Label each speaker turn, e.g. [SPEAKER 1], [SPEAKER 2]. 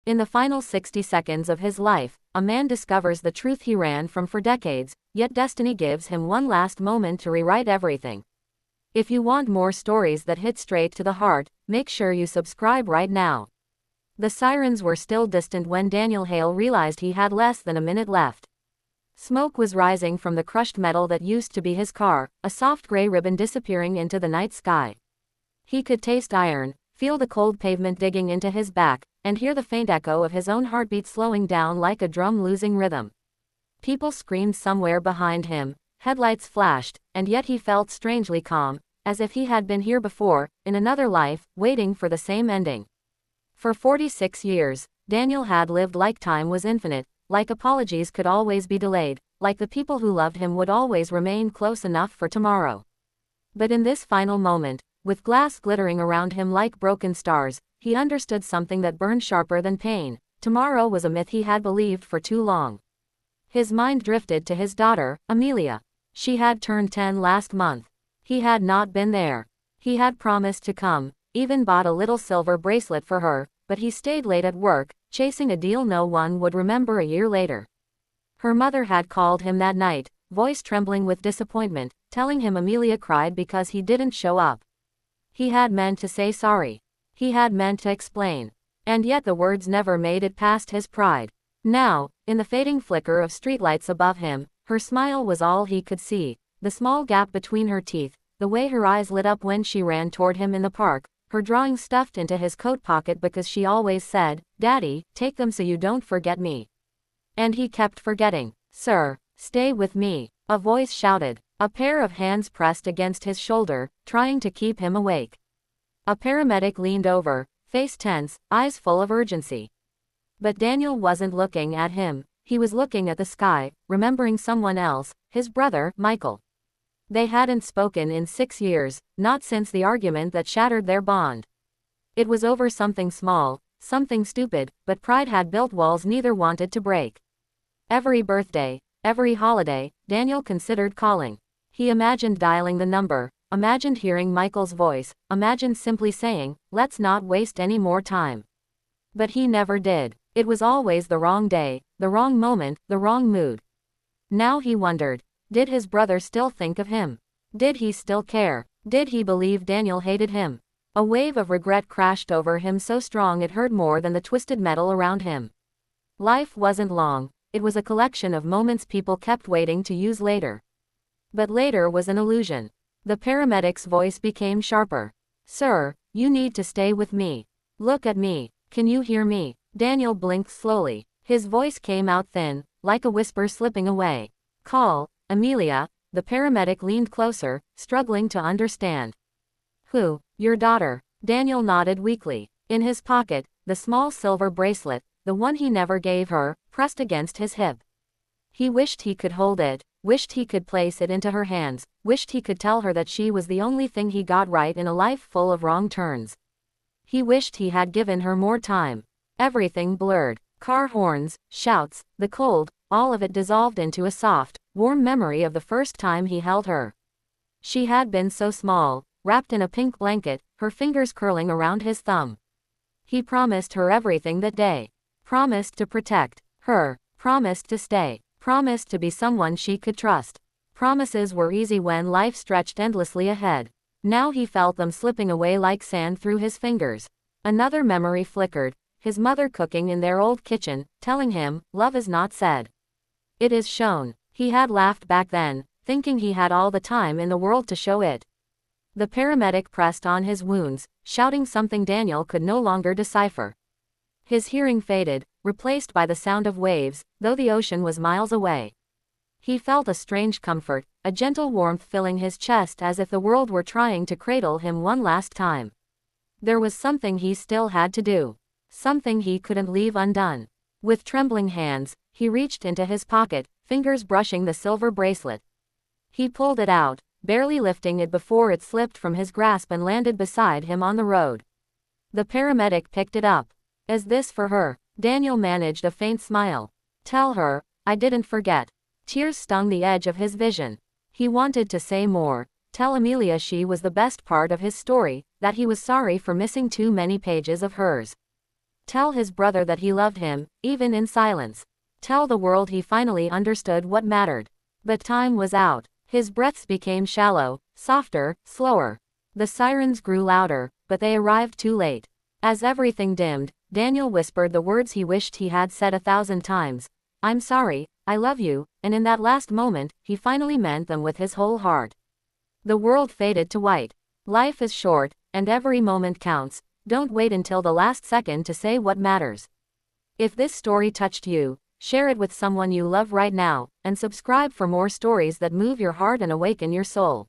[SPEAKER 1] In the final 60 seconds of his life, a man discovers the truth he ran from for decades, yet destiny gives him one last moment to rewrite everything. If you want more stories that hit straight to the heart, make sure you subscribe right now. The sirens were still distant when Daniel Hale realized he had less than a minute left. Smoke was rising from the crushed metal that used to be his car, a soft gray ribbon disappearing into the night sky. He could taste iron, feel the cold pavement digging into his back, and hear the faint echo of his own heartbeat slowing down like a drum losing rhythm. People screamed somewhere behind him, headlights flashed, and yet he felt strangely calm, as if he had been here before, in another life, waiting for the same ending. For 46 years, Daniel had lived like time was infinite, like apologies could always be delayed, like the people who loved him would always remain close enough for tomorrow. But in this final moment, with glass glittering around him like broken stars, he understood something that burned sharper than pain. Tomorrow was a myth he had believed for too long. His mind drifted to his daughter, Amelia. She had turned 10 last month. He had not been there. He had promised to come, even bought a little silver bracelet for her, but he stayed late at work, chasing a deal no one would remember a year later. Her mother had called him that night, voice trembling with disappointment, telling him Amelia cried because he didn't show up. He had meant to say sorry. He had meant to explain. And yet the words never made it past his pride. Now, in the fading flicker of streetlights above him, her smile was all he could see, the small gap between her teeth, the way her eyes lit up when she ran toward him in the park, her drawing stuffed into his coat pocket because she always said, "Daddy, take them so you don't forget me." And he kept forgetting. "Sir, stay with me," a voice shouted. A pair of hands pressed against his shoulder, trying to keep him awake. A paramedic leaned over, face tense, eyes full of urgency. But Daniel wasn't looking at him. He was looking at the sky, remembering someone else, his brother, Michael. They hadn't spoken in 6 years, not since the argument that shattered their bond. It was over something small, something stupid, but pride had built walls neither wanted to break. Every birthday, every holiday, Daniel considered calling. He imagined dialing the number, imagined hearing Michael's voice, imagined simply saying, "Let's not waste any more time." But he never did. It was always the wrong day, the wrong moment, the wrong mood. Now he wondered, did his brother still think of him? Did he still care? Did he believe Daniel hated him? A wave of regret crashed over him so strong it hurt more than the twisted metal around him. Life wasn't long, it was a collection of moments people kept waiting to use later. But later was an illusion. The paramedic's voice became sharper. "Sir, you need to stay with me. Look at me. Can you hear me?" Daniel blinked slowly. His voice came out thin, like a whisper slipping away. "Call, Amelia." The paramedic leaned closer, struggling to understand. "Who? Your daughter?" Daniel nodded weakly. In his pocket, the small silver bracelet, the one he never gave her, pressed against his hip. He wished he could hold it, wished he could place it into her hands, wished he could tell her that she was the only thing he got right in a life full of wrong turns. He wished he had given her more time. Everything blurred. Car horns, shouts, the cold, all of it dissolved into a soft, warm memory of the first time he held her. She had been so small, wrapped in a pink blanket, her fingers curling around his thumb. He promised her everything that day. Promised to protect her. Promised to stay. Promised to be someone she could trust. Promises were easy when life stretched endlessly ahead. Now he felt them slipping away like sand through his fingers. Another memory flickered, his mother cooking in their old kitchen, telling him, "Love is not said. It is shown." He had laughed back then, thinking he had all the time in the world to show it. The paramedic pressed on his wounds, shouting something Daniel could no longer decipher. His hearing faded, replaced by the sound of waves, though the ocean was miles away. He felt a strange comfort, a gentle warmth filling his chest as if the world were trying to cradle him one last time. There was something he still had to do. Something he couldn't leave undone. With trembling hands, he reached into his pocket, fingers brushing the silver bracelet. He pulled it out, barely lifting it before it slipped from his grasp and landed beside him on the road. The paramedic picked it up. "Is this for her?" Daniel managed a faint smile. "Tell her, I didn't forget." Tears stung the edge of his vision. He wanted to say more, tell Amelia she was the best part of his story, that he was sorry for missing too many pages of hers. Tell his brother that he loved him, even in silence. Tell the world he finally understood what mattered. But time was out. His breaths became shallow, softer, slower. The sirens grew louder, but they arrived too late. As everything dimmed, Daniel whispered the words he wished he had said 1,000 times. I'm sorry, I love you, and in that last moment, he finally meant them with his whole heart. The world faded to white. Life is short, and every moment counts. Don't wait until the last second to say what matters. If this story touched you, share it with someone you love right now, and subscribe for more stories that move your heart and awaken your soul.